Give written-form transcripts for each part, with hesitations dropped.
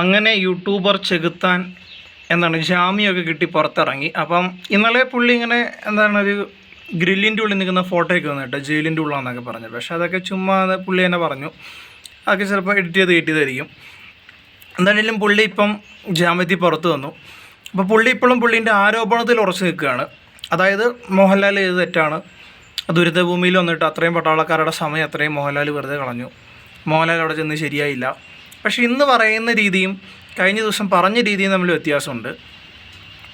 അങ്ങനെ യൂട്യൂബർ ചെകുത്താൻ ജാമ്യമൊക്കെ കിട്ടി പുറത്തിറങ്ങി. അപ്പം ഇന്നലെ പുള്ളി ഇങ്ങനെ ഒരു ഗ്രില്ലിൻ്റെ ഉള്ളിൽ നിൽക്കുന്ന ഫോട്ടോയൊക്കെ വന്നിട്ട് ജയിലിൻ്റെ ഉള്ളാന്നൊക്കെ പറഞ്ഞു. പക്ഷേ അതൊക്കെ ചുമ്മാ പുള്ളി തന്നെ പറഞ്ഞു. അതൊക്കെ ചിലപ്പോൾ എഡിറ്റ് ചെയ്ത് കയറ്റിയതായിരിക്കും. എന്തായാലും പുള്ളി ഇപ്പം ജാമ്യത്തിൽ പുറത്ത് വന്നു. അപ്പോൾ പുള്ളി ഇപ്പോഴും പുള്ളീൻ്റെ ആരോപണത്തിൽ ഉറച്ചു നിൽക്കുകയാണ്. അതായത് മോഹൻലാൽ ചെയ്ത് തെറ്റാണ്, ദുരിതഭൂമിയിൽ വന്നിട്ട് അത്രയും പട്ടാളക്കാരുടെ സമയം അത്രയും മോഹൻലാൽ വെറുതെ കളഞ്ഞു, മോഹൻലാൽ അവിടെ ചെന്ന് ശരിയായില്ല. പക്ഷേ ഇന്ന് പറയുന്ന രീതിയും കഴിഞ്ഞ ദിവസം പറഞ്ഞ രീതിയും തമ്മിൽ വ്യത്യാസമുണ്ട്.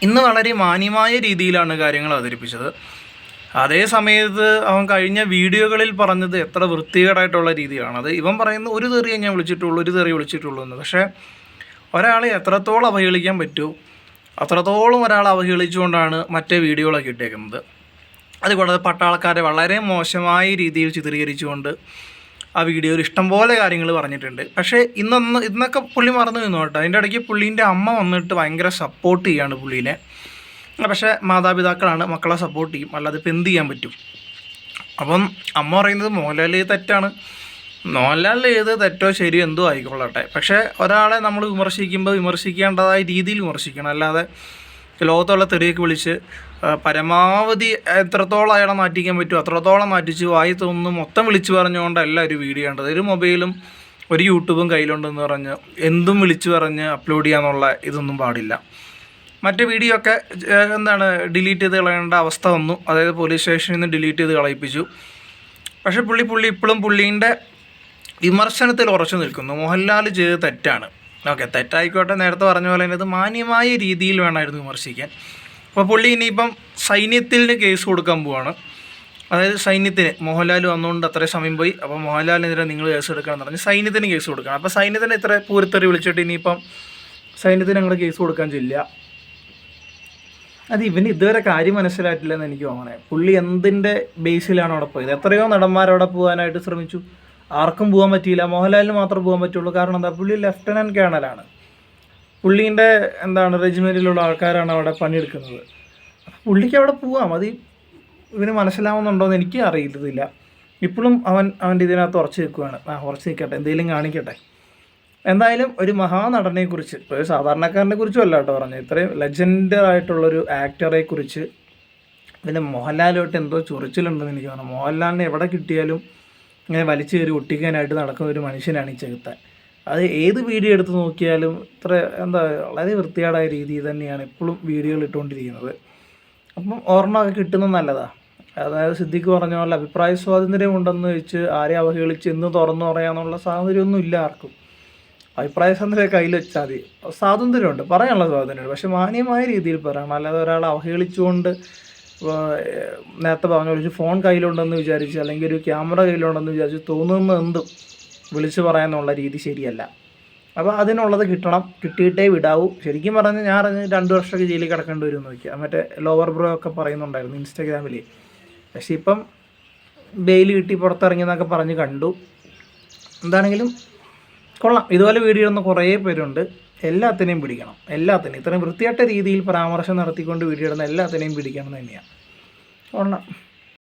ഇന്ന് വളരെ മാന്യമായ രീതിയിലാണ് കാര്യങ്ങൾ അവതരിപ്പിച്ചത്. അതേ സമയത്ത് അവൻ കഴിഞ്ഞ വീഡിയോകളിൽ പറഞ്ഞത് എത്ര വൃത്തികേടായിട്ടുള്ള രീതിയാണ്. അത് ഇവൻ പറയുന്ന ഒരു തെറിയെ ഞാൻ വിളിച്ചിട്ടുള്ളൂ, ഒരു തെറി വിളിച്ചിട്ടുള്ളൂ എന്ന്. പക്ഷേ ഒരാളെ എത്രത്തോളം അവഹേളിക്കാൻ പറ്റുമോ അത്രത്തോളം ഒരാളെ അവഹേളിച്ചുകൊണ്ടാണ് മറ്റേ വീഡിയോകളൊക്കെ ഇട്ടേക്കുന്നത്. അതുകൂടാതെ പട്ടാളക്കാരെ വളരെ മോശമായ രീതിയിൽ ചിത്രീകരിച്ചുകൊണ്ട് ആ വീഡിയോയിൽ ഇഷ്ടംപോലെ കാര്യങ്ങൾ പറഞ്ഞിട്ടുണ്ട്. പക്ഷേ ഇന്നൊക്കെ പുള്ളി മറന്നു നിന്നു കേട്ടോ. അതിൻ്റെ ഇടയ്ക്ക് പുള്ളീൻ്റെ അമ്മ വന്നിട്ട് ഭയങ്കര സപ്പോർട്ട് ചെയ്യാണ് പുള്ളീനെ. പക്ഷേ മാതാപിതാക്കളാണ്, മക്കളെ സപ്പോർട്ട് ചെയ്യും, അല്ലാതെ ഇപ്പം എന്ത് ചെയ്യാൻ പറ്റും. അപ്പം അമ്മ പറയുന്നത് മോഹൻലാൽ തെറ്റാണ്, മോഹൻലാൽ ചെയ്ത് തെറ്റോ ശരിയോ എന്തോ ആയിക്കൊള്ളട്ടെ. പക്ഷേ ഒരാളെ നമ്മൾ വിമർശിക്കുമ്പോൾ വിമർശിക്കേണ്ടതായ രീതിയിൽ വിമർശിക്കണം, അല്ലാതെ ലോകത്തുള്ള തെറിയൊക്കെ വിളിച്ച് പരമാവധി എത്രത്തോളം അയാളെ മാറ്റിക്കാൻ പറ്റുമോ അത്രത്തോളം മാറ്റിച്ച് വായി തോന്നുന്നു മൊത്തം വിളിച്ചു പറഞ്ഞുകൊണ്ടല്ല ഒരു വീഡിയോ കണ്ടത്. ഒരു മൊബൈലും ഒരു യൂട്യൂബും കയ്യിലുണ്ടെന്ന് പറഞ്ഞ് എന്തും വിളിച്ചു പറഞ്ഞ് അപ്ലോഡ് ചെയ്യാന്നുള്ള ഇതൊന്നും പാടില്ല. മറ്റു വീഡിയോ ഒക്കെ ഡിലീറ്റ് ചെയ്ത് കളയേണ്ട അവസ്ഥ വന്നു. അതായത് പോലീസ് സ്റ്റേഷനിൽ നിന്ന് ഡിലീറ്റ് ചെയ്ത് കളയിപ്പിച്ചു. പക്ഷേ പുള്ളി ഇപ്പോഴും പുള്ളീൻ്റെ വിമർശനത്തിൽ ഉറച്ചു നിൽക്കുന്നു. മോഹൻലാൽ ചെയ്ത് തെറ്റാണ്, ഓക്കെ തെറ്റായിക്കോട്ടെ, നേരത്തെ പറഞ്ഞ പോലെ തന്നെ അത് മാന്യമായ രീതിയിൽ വേണമായിരുന്നു വിമർശിക്കാൻ. അപ്പോൾ പുള്ളി ഇനിയിപ്പം സൈന്യത്തിന് കേസ് കൊടുക്കാൻ പോവാണ്. അതായത് സൈന്യത്തിന് മോഹൻലാൽ വന്നുകൊണ്ട് അത്രയും സമയം പോയി, അപ്പോൾ മോഹൻലാലിനെതിരെ നിങ്ങൾ കേസ് എടുക്കണമെന്ന് പറഞ്ഞ് സൈന്യത്തിന് കേസ് കൊടുക്കണം. അപ്പോൾ സൈന്യത്തിന് ഇത്ര പൂരത്തെറി വിളിച്ചിട്ട് ഇനിയിപ്പം സൈന്യത്തിന് ഞങ്ങൾ കേസ് കൊടുക്കാൻ ചെല്ലുക. അത് ഇവന് ഇതുവരെ കാര്യം മനസ്സിലായിട്ടില്ലെന്ന് എനിക്ക് തോന്നണേ. പുള്ളി എന്തിൻ്റെ ബേസിലാണ് അവിടെ പോയത്? എത്രയോ നടന്മാരവിടെ പോകാനായിട്ട് ശ്രമിച്ചു, ആർക്കും പോകാൻ പറ്റിയില്ല. മോഹൻലാലിന് മാത്രമേ പോകാൻ പറ്റുള്ളൂ. കാരണം എന്താ, പുള്ളി ലെഫ്റ്റനൻറ്റ് കേണലാണ്. പുള്ളീൻ്റെ റെജിമെൻറ്റിലുള്ള ആൾക്കാരാണ് അവിടെ പണിയെടുക്കുന്നത്. പുള്ളിക്ക് അവിടെ പോവാം. അത് ഇവന് മനസ്സിലാവുന്നുണ്ടോയെന്ന് എനിക്ക് അറിയില്ല. ഇപ്പോഴും അവൻ്റെ ഇതിനകത്ത് ഉറച്ചു നിൽക്കുകയാണ്. ഉറച്ചു നിൽക്കട്ടെ, എന്തെങ്കിലും കാണിക്കട്ടെ. എന്തായാലും ഒരു മഹാനടനെക്കുറിച്ച്, ഒരു സാധാരണക്കാരനെ കുറിച്ചും അല്ല കേട്ടോ പറഞ്ഞത്, ഇത്രയും ലെജൻഡറായിട്ടുള്ളൊരു ആക്ടറെ കുറിച്ച്. പിന്നെ മോഹൻലാലുമായിട്ട് എന്തോ ചൊറിച്ചിലുണ്ടെന്ന് എനിക്ക് തോന്നുന്നു. മോഹൻലാലിനെ എവിടെ കിട്ടിയാലും ഇങ്ങനെ വലിച്ചു കയറി ഒട്ടിക്കാനായിട്ട് നടക്കുന്ന ഒരു മനുഷ്യനാണ് ഈ ചെകുത്താൻ. അത് ഏത് വീഡിയോ എടുത്ത് നോക്കിയാലും വളരെ വൃത്തികേടായ രീതിയിൽ തന്നെയാണ് എപ്പോഴും വീഡിയോകൾ ഇട്ടുകൊണ്ടിരിക്കുന്നത്. അപ്പം ഓർമ്മയൊക്കെ കിട്ടുന്നത് നല്ലതാണ്. അതായത് സിദ്ദിഖ് പറഞ്ഞ പോലെ അഭിപ്രായ സ്വാതന്ത്ര്യം ഉണ്ടെന്ന് വെച്ച് ആരെ അവഹേളിച്ച് എന്ന് തുറന്നു പറയാനുള്ള സ്വാതന്ത്ര്യമൊന്നും ഇല്ല ആർക്കും. അഭിപ്രായ സ്വാതന്ത്ര്യം കയ്യിൽ വെച്ചാൽ മതി. സ്വാതന്ത്ര്യമുണ്ട്, പറയാനുള്ള സ്വാതന്ത്ര്യമുണ്ട്, പക്ഷെ മാന്യമായ രീതിയിൽ പറയണം. അല്ലാതെ ഒരാളെ അവഹേളിച്ചുകൊണ്ട് നേരത്തെ പറഞ്ഞ ഫോൺ കയ്യിലുണ്ടെന്ന് വിചാരിച്ച് അല്ലെങ്കിൽ ഒരു ക്യാമറ കയ്യിലുണ്ടെന്ന് വിചാരിച്ച് തോന്നുന്ന എന്തും വിളിച്ച് പറയാനുള്ള രീതി ശരിയല്ല. അപ്പോൾ അതിനുള്ളത് കിട്ടണം, കിട്ടിയിട്ടേ വിടാവൂ. ശരിക്കും പറഞ്ഞാൽ ഞാൻ 2 വർഷമൊക്കെ ജയിലിൽ കിടക്കേണ്ടി വരും എന്ന് നോക്കിയാൽ മറ്റേ ലോവർ ബ്രോ ഒക്കെ പറയുന്നുണ്ടായിരുന്നു ഇൻസ്റ്റാഗ്രാമിൽ. പക്ഷേ ഇപ്പം ബെയിൽ കിട്ടി പുറത്തിറങ്ങിയെന്നൊക്കെ പറഞ്ഞ് കണ്ടു. എന്താണെങ്കിലും കൊള്ളാം. ഇതുപോലെ വീഡിയോ ഇടുന്ന കുറേ പേരുണ്ട്. എല്ലാത്തിനെയും പിടിക്കണം, എല്ലാത്തിനെയും. ഇത്രയും വൃത്തിയായിട്ട രീതിയിൽ പരാമർശം നടത്തിക്കൊണ്ട് വീഡിയോ ഇടുന്ന എല്ലാത്തിനെയും പിടിക്കണം എന്ന് തന്നെയാണ്. കൊള്ളാം.